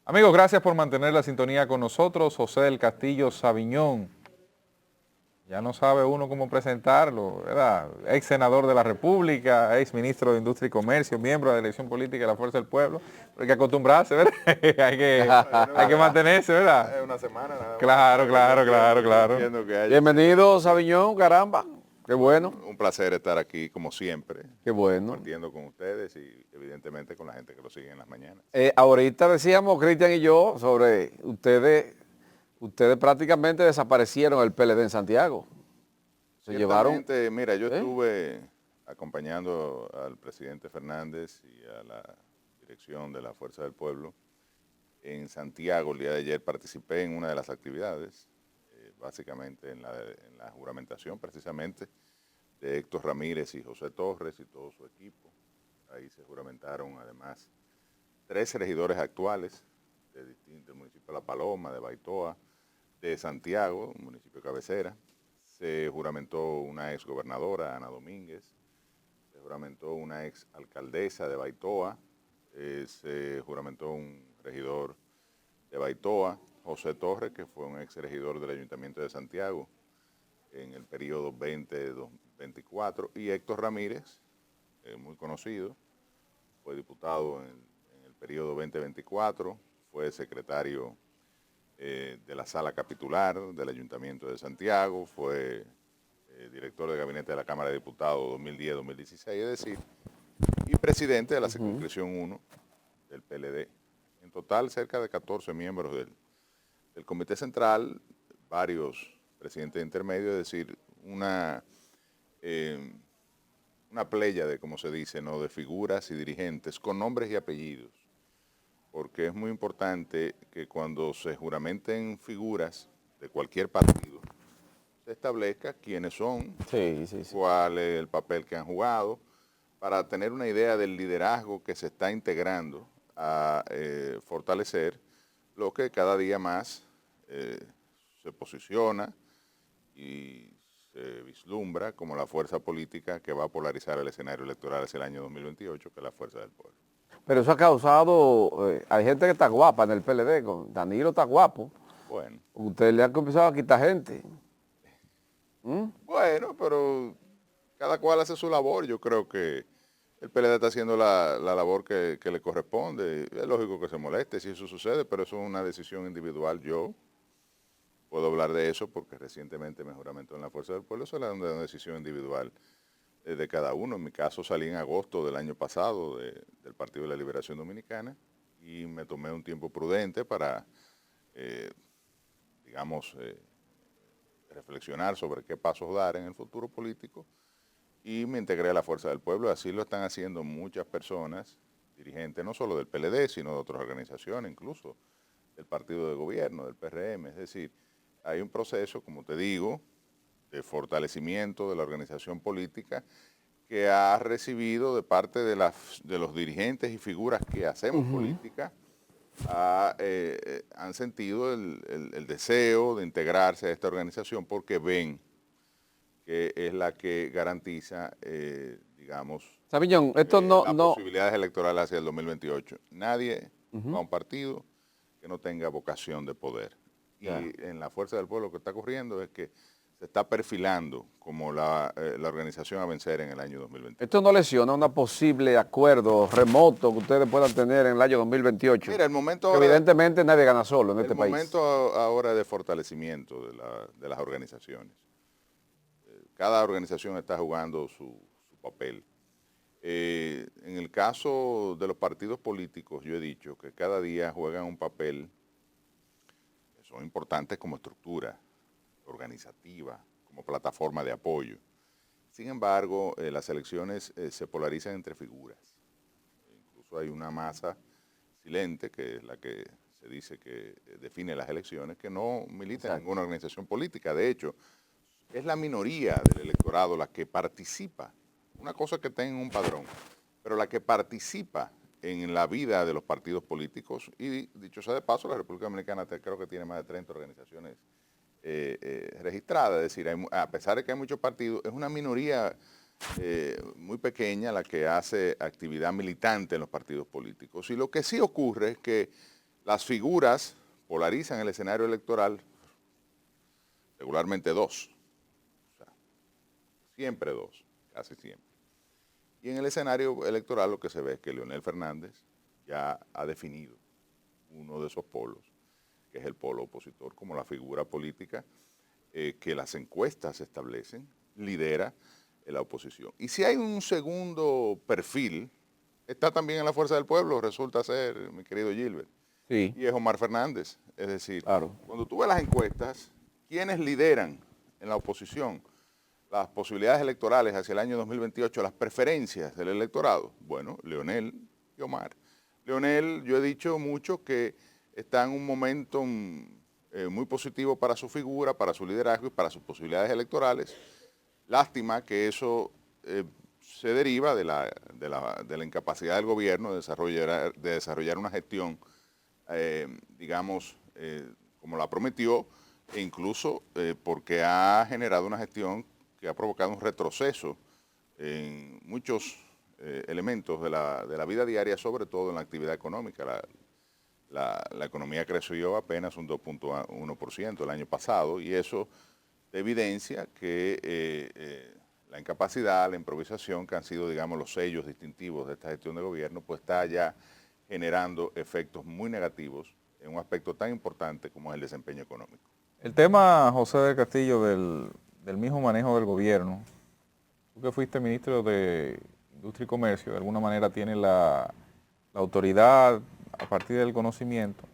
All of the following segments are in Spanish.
Amigos, gracias por mantener la sintonía con nosotros. José del Castillo Sabiñón. Ya no sabe uno cómo presentarlo, ¿verdad? Ex senador de la República, ex ministro de Industria y Comercio, miembro de la elección política de la Fuerza del Pueblo. Pero hay que acostumbrarse, ¿verdad? hay que mantenerse, ¿verdad? Es una semana nada más. Claro. Bienvenido, Sabiñón, caramba. Qué bueno. Un placer estar aquí, como siempre. Qué bueno. Compartiendo con ustedes y evidentemente con la gente que lo sigue en las mañanas. Ahorita decíamos, Cristian y yo, sobre ustedes prácticamente desaparecieron el PLD en Santiago. Se llevaron. Mira, yo estuve acompañando al presidente Fernández y a la dirección de la Fuerza del Pueblo en Santiago. El día de ayer participé en una de las actividades, básicamente en la juramentación precisamente de Héctor Ramírez y José Torres y todo su equipo. Ahí se juramentaron además 3 regidores actuales de distintos municipios de La Paloma, de Baitoa, de Santiago, municipio de cabecera. Se juramentó una ex gobernadora, Ana Domínguez. Se juramentó una ex alcaldesa de Baitoa. Se juramentó un regidor de Baitoa, José Torres, que fue un ex regidor del Ayuntamiento de Santiago en el periodo 2024, y Héctor Ramírez, muy conocido, fue diputado en el periodo 2024, fue secretario de la sala capitular del Ayuntamiento de Santiago, fue director de gabinete de la Cámara de Diputados 2010-2016, es decir, y presidente de la circunscripción 1 del PLD. En total, cerca de 14 miembros del Comité Central, varios presidentes intermedios, es decir, una pléyade, como se dice, ¿no?, de figuras y dirigentes con nombres y apellidos, porque es muy importante que cuando se juramenten figuras de cualquier partido, se establezca quiénes son, cuál es el papel que han jugado, para tener una idea del liderazgo que se está integrando a fortalecer lo que cada día más se posiciona y se vislumbra como la fuerza política que va a polarizar el escenario electoral hacia el año 2028, que es la Fuerza del Pueblo. Pero eso ha causado, hay gente que está guapa en el PLD, Danilo está guapo. Bueno. Usted le ha empezado a quitar gente. Bueno, pero cada cual hace su labor. Yo creo que el PLD está haciendo la labor que le corresponde. Es lógico que se moleste si eso sucede, pero eso es una decisión individual. Yo puedo hablar de eso porque recientemente me juramentó en la Fuerza del Pueblo. Eso es una decisión individual de cada uno. En mi caso salí en agosto del año pasado del Partido de la Liberación Dominicana y me tomé un tiempo prudente para, reflexionar sobre qué pasos dar en el futuro político, y me integré a la Fuerza del Pueblo. Así lo están haciendo muchas personas, dirigentes no solo del PLD, sino de otras organizaciones, incluso del partido de gobierno, del PRM. Es decir, hay un proceso, como te digo, de fortalecimiento de la organización política que ha recibido de parte de los dirigentes y figuras que hacemos política, han sentido el deseo de integrarse a esta organización porque ven que es la que garantiza, Sabiñón, las posibilidades electorales hacia el 2028. Nadie va a un partido que no tenga vocación de poder. Y en la Fuerza del Pueblo lo que está ocurriendo es que se está perfilando como la organización a vencer en el año 2028. ¿Esto no lesiona un posible acuerdo remoto que ustedes puedan tener en el año 2028? Mira, el momento ahora, evidentemente nadie gana solo en este país. El momento ahora de fortalecimiento de las organizaciones. Cada organización está jugando su papel. En el caso de los partidos políticos, yo he dicho que cada día juegan un papel que son importantes como estructura organizativa, como plataforma de apoyo. Sin embargo, las elecciones se polarizan entre figuras. Incluso hay una masa silente, que es la que se dice que define las elecciones, que no milita en ninguna organización política. De hecho, es la minoría del electorado la que participa. Una cosa que está en un padrón, pero la que participa en la vida de los partidos políticos. Y dicho sea de paso, la República Dominicana creo que tiene más de 30 organizaciones registradas. Es decir, a pesar de que hay muchos partidos, es una minoría muy pequeña la que hace actividad militante en los partidos políticos. Y lo que sí ocurre es que Las figuras polarizan el escenario electoral regularmente dos, o sea, siempre dos, casi siempre. Y en el escenario electoral lo que se ve es que Leonel Fernández ya ha definido uno de esos polos, que es el polo opositor, como la figura política que las encuestas establecen, lidera la oposición. Y si hay un segundo perfil, está también en la Fuerza del Pueblo, resulta ser, mi querido Gilbert, Sí, y es Omar Fernández. Es decir, claro. cuando tú ves las encuestas, ¿quiénes lideran en la oposición las posibilidades electorales hacia el año 2028, las preferencias del electorado? Bueno, Leonel y Omar. Leonel, yo he dicho mucho que está en un momento muy positivo para su figura, para su liderazgo y para sus posibilidades electorales. Lástima que eso se deriva de la incapacidad del gobierno de desarrollar una gestión, digamos, como la prometió, e incluso porque ha generado una gestión que ha provocado un retroceso en muchos elementos de la vida diaria, sobre todo en la actividad económica. La economía creció apenas un 2.1% el año pasado y eso evidencia que la incapacidad, la improvisación, que han sido, digamos, los sellos distintivos de esta gestión de gobierno, pues está ya generando efectos muy negativos en un aspecto tan importante como es el desempeño económico. El tema, José del Castillo, del mismo manejo del gobierno, tú que fuiste ministro de Industria y Comercio, de alguna manera tienes la autoridad a partir del conocimiento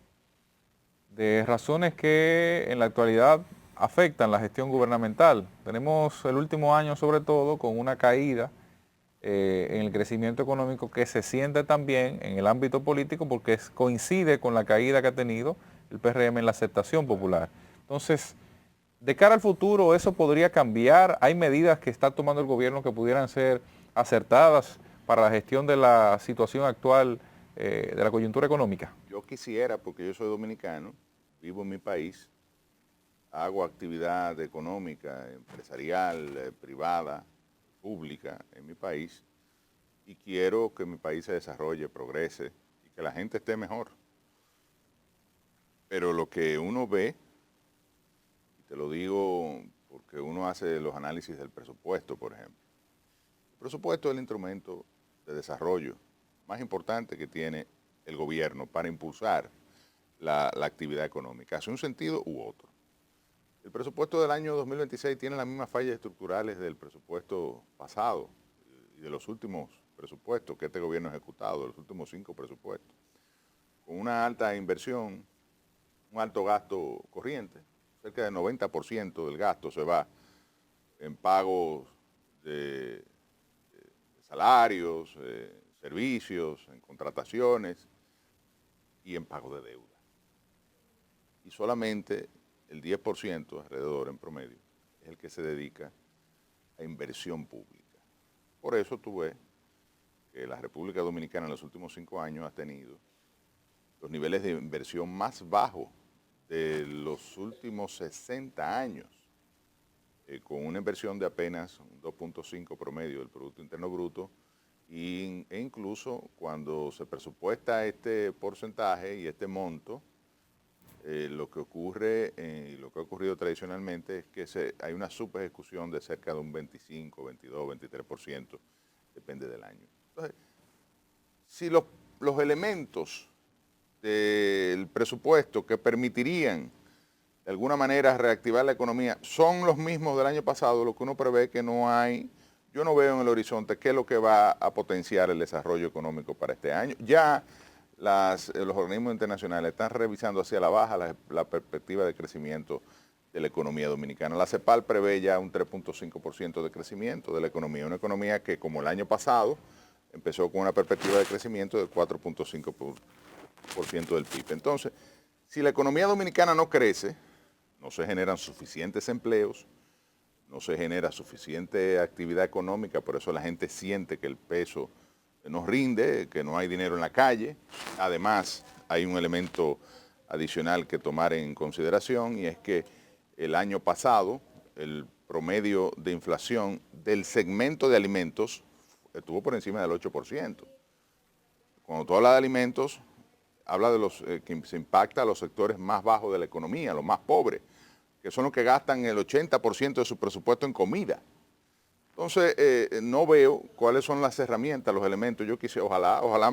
de razones que en la actualidad afectan la gestión gubernamental. Tenemos el último año sobre todo con una caída en el crecimiento económico que se siente también en el ámbito político porque coincide con la caída que ha tenido el PRM en la aceptación popular. Entonces, de cara al futuro, ¿eso podría cambiar? ¿Hay medidas que está tomando el gobierno que pudieran ser acertadas para la gestión de la situación actual de la coyuntura económica? Yo quisiera, porque yo soy dominicano, vivo en mi país, hago actividad económica, empresarial, privada, pública en mi país y quiero que mi país se desarrolle, progrese y que la gente esté mejor. Pero lo que uno ve, y te lo digo porque uno hace los análisis del presupuesto, por ejemplo. El presupuesto es el instrumento de desarrollo más importante que tiene el gobierno para impulsar la actividad económica, hace un sentido u otro. El presupuesto del año 2026 tiene las mismas fallas estructurales del presupuesto pasado y de los últimos presupuestos que este gobierno ha ejecutado, de los últimos 5 presupuestos, con una alta inversión, un alto gasto corriente, cerca del 90% del gasto se va en pagos de salarios, servicios, en contrataciones y en pago de deuda. Y solamente el 10%, alrededor en promedio, es el que se dedica a inversión pública. Por eso tú ves que la República Dominicana en los últimos 5 años ha tenido los niveles de inversión más bajos de los últimos 60 años, con una inversión de apenas un 2.5 promedio del Producto Interno Bruto, e incluso cuando se presupuesta este porcentaje y este monto, lo que ocurre y lo que ha ocurrido tradicionalmente es que hay una subejecución de cerca de un 25, 22, 23%, depende del año. Entonces, si los elementos del presupuesto que permitirían de alguna manera reactivar la economía son los mismos del año pasado, lo que uno prevé que no hay, yo no veo en el horizonte qué es lo que va a potenciar el desarrollo económico para este año. Ya los organismos internacionales están revisando hacia la baja la perspectiva de crecimiento de la economía dominicana. La CEPAL prevé ya un 3.5% de crecimiento de la economía, una economía que como el año pasado empezó con una perspectiva de crecimiento del 4.5% del PIB. Entonces, si la economía dominicana no crece, no se generan suficientes empleos, no se genera suficiente actividad económica, por eso la gente siente que el peso nos rinde, que no hay dinero en la calle. Además, hay un elemento adicional que tomar en consideración y es que el año pasado el promedio de inflación del segmento de alimentos estuvo por encima del 8%. Cuando tú hablas de alimentos, habla de los que se impacta a los sectores más bajos de la economía, los más pobres, que son los que gastan el 80% de su presupuesto en comida. Entonces, no veo cuáles son las herramientas, los elementos. Yo quisiera, ojalá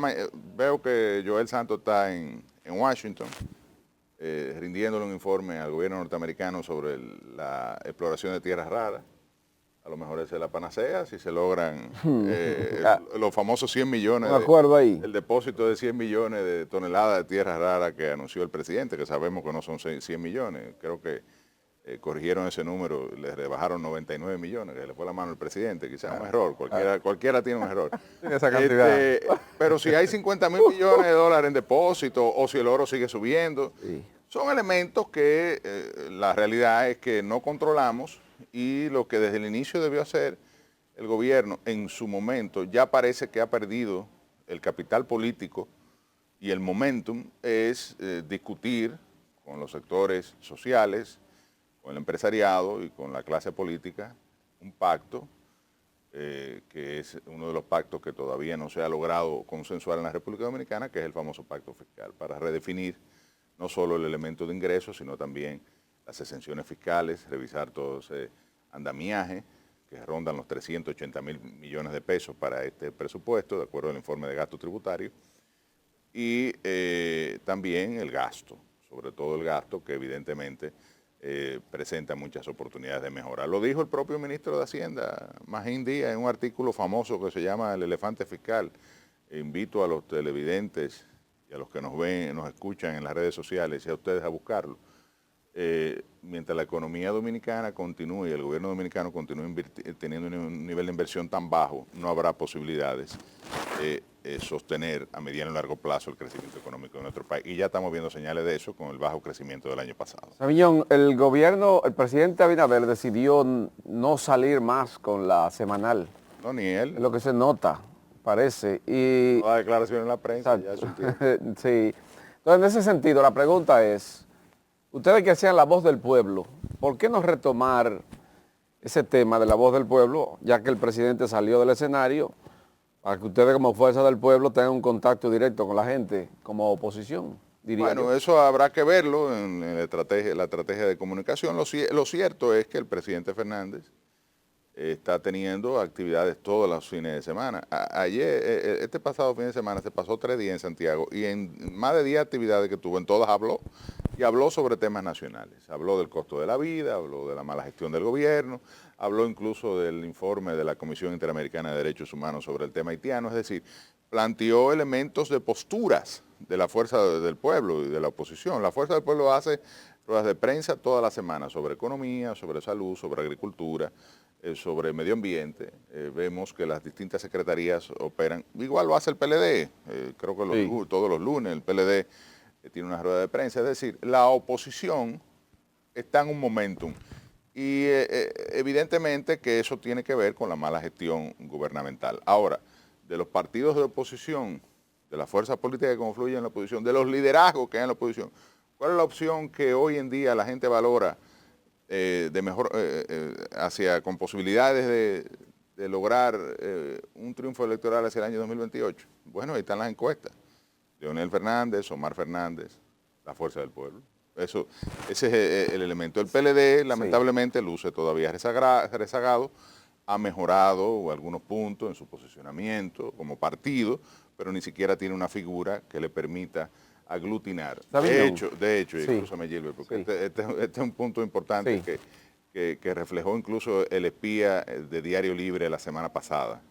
veo que Joel Santos está en Washington, rindiéndole un informe al gobierno norteamericano sobre la exploración de tierras raras. A lo mejor esa es la panacea, si se logran los famosos 100 millones, un acuerdo ahí. el depósito de 100 millones de toneladas de tierras raras que anunció el presidente, que sabemos que no son 100 millones. Creo que corrigieron ese número, le rebajaron 99 millones, que le fue la mano al presidente, quizás un error, cualquiera tiene un error. Esa cantidad. Pero si hay 50 mil millones de dólares en depósito o si el oro sigue subiendo, sí, son elementos que la realidad es que no controlamos, y lo que desde el inicio debió hacer el gobierno en su momento ya parece que ha perdido el capital político y el momentum, es discutir con los sectores sociales, con el empresariado y con la clase política un pacto que es uno de los pactos que todavía no se ha logrado consensuar en la República Dominicana, que es el famoso pacto fiscal, para redefinir no solo el elemento de ingresos, sino también las exenciones fiscales, revisar todo ese andamiaje que rondan los 380 mil millones de pesos para este presupuesto, de acuerdo al informe de gasto tributario, y también el gasto, sobre todo el gasto que evidentemente presenta muchas oportunidades de mejora. Lo dijo el propio ministro de Hacienda, Magín Díaz, en un artículo famoso que se llama El elefante fiscal. Invito a los televidentes y a los que nos ven, nos escuchan en las redes sociales y a ustedes a buscarlo. Mientras la economía dominicana continúe y el gobierno dominicano continúe teniendo un nivel de inversión tan bajo, no habrá posibilidades de sostener a mediano y largo plazo el crecimiento económico de nuestro país. Y ya estamos viendo señales de eso con el bajo crecimiento del año pasado. Sabiñón, el presidente Abinader decidió no salir más con la semanal. No, ni él. Es lo que se nota, parece. Y no da declaración en la prensa, ya es un tiempo. Sí. Entonces, en ese sentido, la pregunta es, ustedes que sean la voz del pueblo, ¿por qué no retomar ese tema de la voz del pueblo, ya que el presidente salió del escenario, para que ustedes como fuerza del pueblo tengan un contacto directo con la gente como oposición? Bueno, yo. Eso habrá que verlo en la estrategia de comunicación. Lo cierto es que el presidente Fernández está teniendo actividades todos los fines de semana. Ayer, este pasado fin de semana, se pasó 3 días en Santiago y en más de 10 actividades que tuvo, en todas habló. Y habló sobre temas nacionales. Habló del costo de la vida, habló de la mala gestión del gobierno, habló incluso del informe de la Comisión Interamericana de Derechos Humanos sobre el tema haitiano. Es decir, planteó elementos de posturas de la fuerza del pueblo y de la oposición. La fuerza del pueblo hace ruedas de prensa toda la semana sobre economía, sobre salud, sobre agricultura, sobre medio ambiente. Vemos que las distintas secretarías operan. Igual lo hace el PLD, creo que todos los lunes el PLD tiene una rueda de prensa. Es decir, la oposición está en un momentum y evidentemente que eso tiene que ver con la mala gestión gubernamental. Ahora, de los partidos de oposición, de las fuerzas políticas que confluyen en la oposición, de los liderazgos que hay en la oposición, ¿cuál es la opción que hoy en día la gente valora de mejor, con posibilidades de lograr un triunfo electoral hacia el año 2028? Bueno, ahí están las encuestas. Leonel Fernández, Omar Fernández, la fuerza del pueblo. Ese es el elemento. El PLD lamentablemente luce todavía rezagado, ha mejorado algunos puntos en su posicionamiento como partido, pero ni siquiera tiene una figura que le permita aglutinar. De hecho, escúchame, Gilbert, porque este es un punto importante que reflejó incluso el espía de Diario Libre la semana pasada.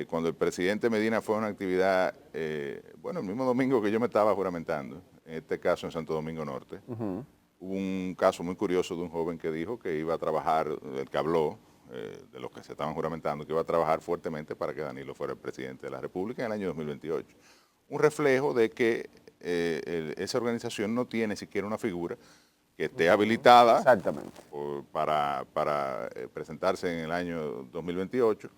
Cuando el presidente Medina fue a una actividad, el mismo domingo que yo me estaba juramentando, en este caso en Santo Domingo Norte, hubo un caso muy curioso de un joven que dijo que iba a trabajar, el que habló, de los que se estaban juramentando, que iba a trabajar fuertemente para que Danilo fuera el presidente de la República en el año 2028. Un reflejo de que esa organización no tiene siquiera una figura que esté habilitada para presentarse en el año 2028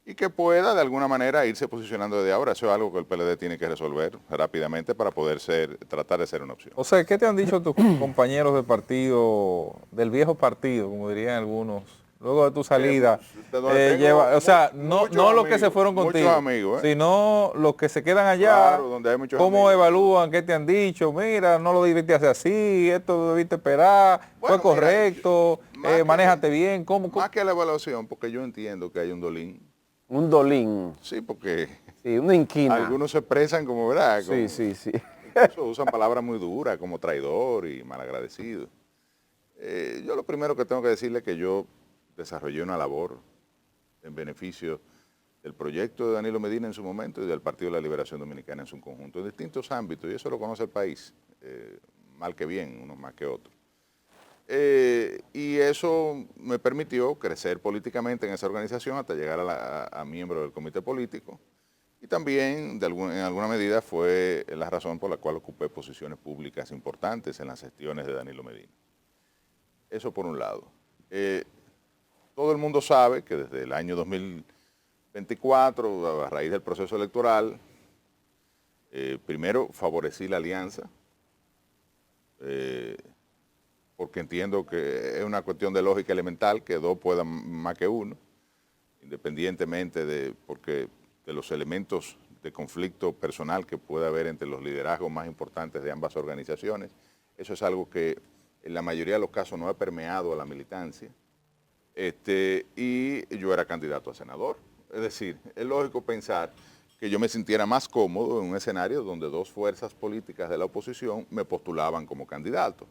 y que pueda de alguna manera irse posicionando desde ahora. Eso es algo que el PLD tiene que resolver rápidamente para poder tratar de ser una opción. O sea, ¿qué te han dicho tus compañeros de partido, del viejo partido, como dirían algunos, luego de tu salida, tengo o sea, no muchos los que se amigos, fueron muchos contigo, amigos, sino los que se quedan allá, Claro, donde hay muchos cómo amigos. evalúan, qué te han dicho, mira, no lo debiste hacer así, esto debiste esperar, Bueno, fue mira, correcto, más que- manéjate bien, ¿cómo? Más que la evaluación, porque yo entiendo que hay un dolín. Un dolín, Sí, porque sí, una inquina. algunos se expresan como, ¿verdad? Sí, sí, sí. Incluso usan palabras muy duras como traidor y malagradecido. Yo lo primero que tengo que decirle es que yo desarrollé una labor en beneficio del proyecto de Danilo Medina en su momento y del Partido de la Liberación Dominicana en su conjunto, en distintos ámbitos, y eso lo conoce el país, mal que bien, unos más que otros. Y eso me permitió crecer políticamente en esa organización hasta llegar a miembro del comité político. Y también, en alguna medida, fue la razón por la cual ocupé posiciones públicas importantes en las gestiones de Danilo Medina. Eso por un lado. Todo el mundo sabe que desde el año 2024, a raíz del proceso electoral, primero favorecí la alianza, porque entiendo que es una cuestión de lógica elemental que dos puedan más que uno, independientemente de los elementos de conflicto personal que pueda haber entre los liderazgos más importantes de ambas organizaciones. Eso es algo que en la mayoría de los casos no ha permeado a la militancia. Y yo era candidato a senador. Es decir, es lógico pensar que yo me sintiera más cómodo en un escenario donde dos fuerzas políticas de la oposición me postulaban como candidato.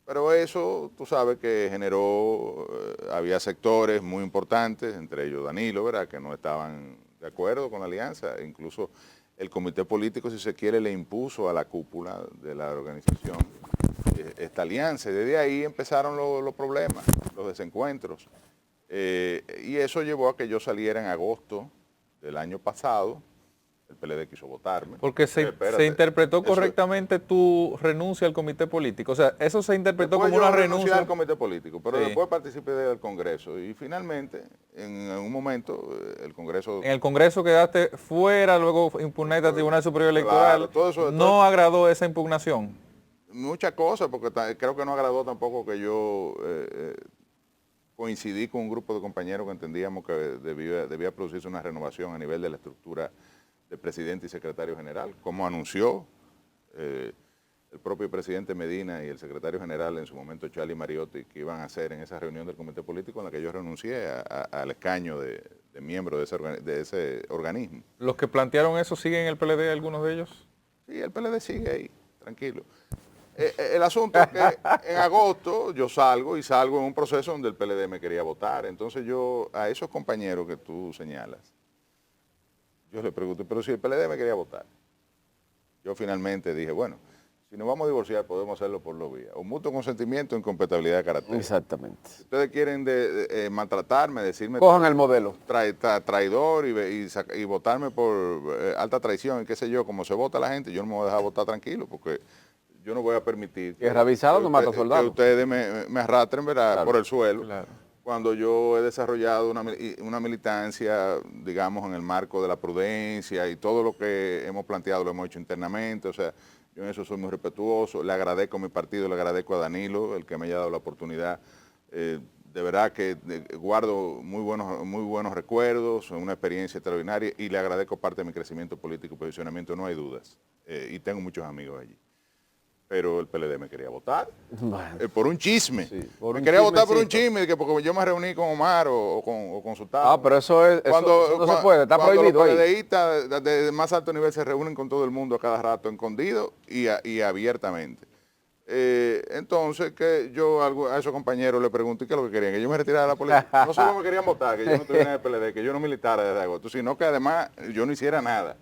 Pero eso, tú sabes que generó, había sectores muy importantes, entre ellos Danilo, ¿verdad?, que no estaban de acuerdo con la alianza. Incluso el comité político, si se quiere, le impuso a la cúpula de la organización esta alianza. Y desde ahí empezaron los problemas, los desencuentros. Y eso llevó a que yo saliera en agosto del año pasado. El PLD quiso votarme. Porque se interpretó correctamente tu renuncia al comité político. O sea, eso se interpretó después como una yo renuncié renuncia al comité político, pero Sí. después participé del Congreso. Y finalmente, en un momento, el Congreso... En el Congreso quedaste fuera, luego impugnaste al Tribunal Superior Electoral. Claro, ¿No agradó esa impugnación? Muchas cosas, porque creo que no agradó tampoco que yo coincidí con un grupo de compañeros que entendíamos que debía producirse una renovación a nivel de la estructura de presidente y secretario general, como anunció el propio presidente Medina y el secretario general en su momento, Charlie Mariotti, que iban a hacer en esa reunión del comité político en la que yo renuncié al escaño de miembro de ese organismo. ¿Los que plantearon eso siguen en el PLD, algunos de ellos? Sí, el PLD sigue ahí, tranquilo. El asunto es que en agosto yo salgo en un proceso donde el PLD me quería votar. Entonces yo, a esos compañeros que tú señalas, yo les pregunto, pero si el PLD me quería votar. Yo finalmente dije, bueno, si nos vamos a divorciar podemos hacerlo por dos vías. Un mutuo consentimiento o incompatibilidad de carácter. Exactamente. Si ustedes quieren maltratarme, decirme... Cojan el modelo. Traidor y votarme por alta traición y qué sé yo, como se vota la gente, yo no me voy a dejar votar tranquilo porque... Yo no voy a permitir que revisado no mata soldados. Que ustedes me arrastren, ¿verdad?, claro, por el suelo, claro, cuando yo he desarrollado una militancia, digamos, en el marco de la prudencia y todo lo que hemos planteado lo hemos hecho internamente. O sea, yo en eso soy muy respetuoso. Le agradezco a mi partido, le agradezco a Danilo, el que me haya dado la oportunidad. De verdad que guardo muy buenos recuerdos, una experiencia extraordinaria y le agradezco parte de mi crecimiento político y posicionamiento, no hay dudas. Y tengo muchos amigos allí. Pero el PLD me quería votar por un chisme. Sí, me quería votar por un chisme, porque yo me reuní con Omar o con Sultán. Ah, pero eso no se puede, está prohibido. Cuando los PLDistas de más alto nivel se reúnen con todo el mundo a cada rato, escondido y abiertamente. Entonces, que yo a esos compañeros les pregunté qué es lo que querían, que yo me retirara de la política. No solo me querían votar, que yo no estuviera en el PLD, que yo no militara desde agosto, sino que además yo no hiciera nada.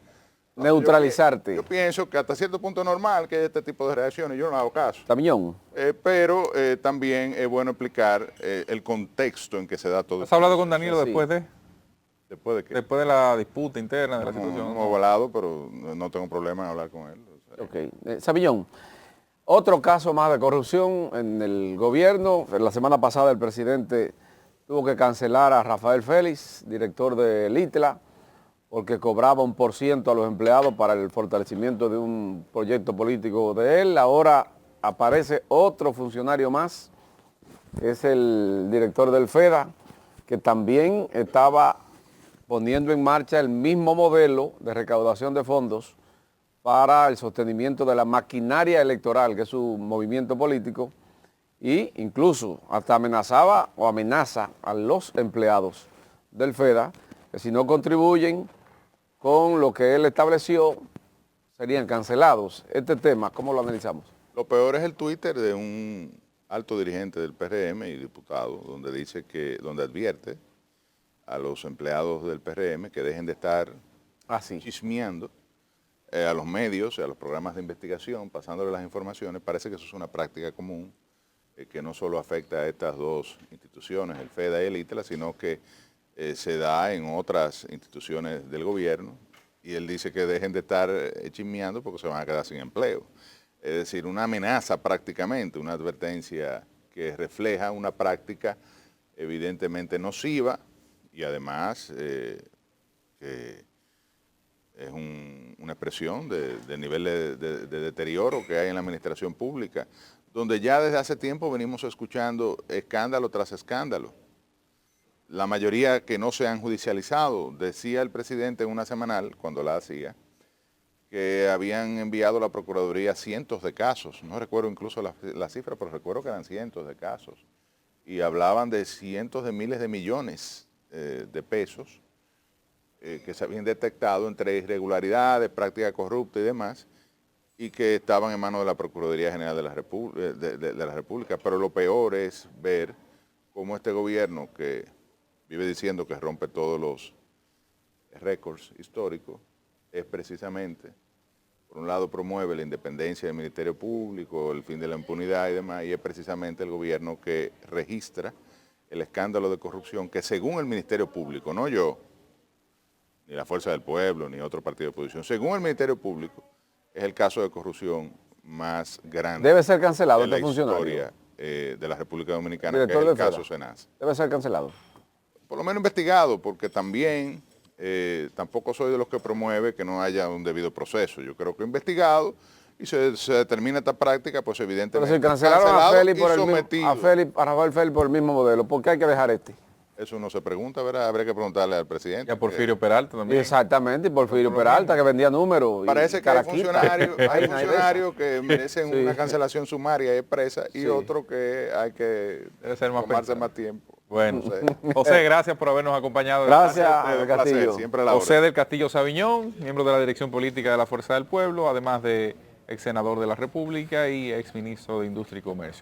Neutralizarte. Yo pienso que hasta cierto punto es normal que haya este tipo de reacciones, yo no hago caso. Sabiñón. Pero también es bueno explicar el contexto en que se da todo. ¿Has hablado con Danilo después de? ¿Después de qué? Después de la disputa interna de la situación. No hemos hablado, pero no tengo problema en hablar con él. O sea. Ok. Sabiñón, otro caso más de corrupción en el gobierno. La semana pasada el presidente tuvo que cancelar a Rafael Félix, director de Litla, porque cobraba 1% a los empleados para el fortalecimiento de un proyecto político de él. Ahora aparece otro funcionario más, que es el director del FEDA, que también estaba poniendo en marcha el mismo modelo de recaudación de fondos para el sostenimiento de la maquinaria electoral, que es su movimiento político, e incluso hasta amenazaba o amenaza a los empleados del FEDA que si no contribuyen con lo que él estableció, serían cancelados. Este tema, ¿cómo lo analizamos? Lo peor es el Twitter de un alto dirigente del PRM y diputado, donde dice donde advierte a los empleados del PRM que dejen de estar chismeando a los medios, a los programas de investigación, pasándole las informaciones. Parece que eso es una práctica común que no solo afecta a estas dos instituciones, el FEDA y el ITLA, sino que se da en otras instituciones del gobierno, y él dice que dejen de estar chismeando porque se van a quedar sin empleo. Es decir, una amenaza prácticamente, una advertencia que refleja una práctica evidentemente nociva y además que es una expresión del nivel de deterioro que hay en la administración pública, donde ya desde hace tiempo venimos escuchando escándalo tras escándalo. La mayoría que no se han judicializado. Decía el presidente en una semanal, cuando la hacía, que habían enviado a la Procuraduría cientos de casos. No recuerdo incluso la cifra, pero recuerdo que eran cientos de casos. Y hablaban de cientos de miles de millones de pesos que se habían detectado entre irregularidades, práctica corrupta y demás, y que estaban en manos de la Procuraduría General de la República. Pero lo peor es ver cómo este gobierno, que vive diciendo que rompe todos los récords históricos, es precisamente, por un lado promueve la independencia del Ministerio Público, el fin de la impunidad y demás, y es precisamente el gobierno que registra el escándalo de corrupción que, según el Ministerio Público, no yo, ni la Fuerza del Pueblo, ni otro partido de oposición, según el Ministerio Público, es el caso de corrupción más grande. Debe ser cancelado en la este funcionario. historia de la República Dominicana, que es Director el del caso FEDA. Senasa. Debe ser cancelado. Por lo menos investigado, porque también tampoco soy de los que promueve que no haya un debido proceso. Yo creo que investigado y se determina esta práctica, pues evidentemente. Pero si cancelaron a Rafael Félix por el mismo modelo, ¿por qué hay que dejar este? Eso no se pregunta, ¿verdad? Habría que preguntarle al presidente. Y a Porfirio Peralta también. Exactamente, y Porfirio Peralta, que vendía números. Parece que hay funcionarios que merecen una cancelación sumaria y expresa, y otro que hay que tomarse más tiempo. Bueno, José, gracias por habernos acompañado. Gracias, Castillo. Siempre la José del Castillo Saviñón, miembro de la Dirección Política de la Fuerza del Pueblo, además de ex senador de la República y ex ministro de Industria y Comercio.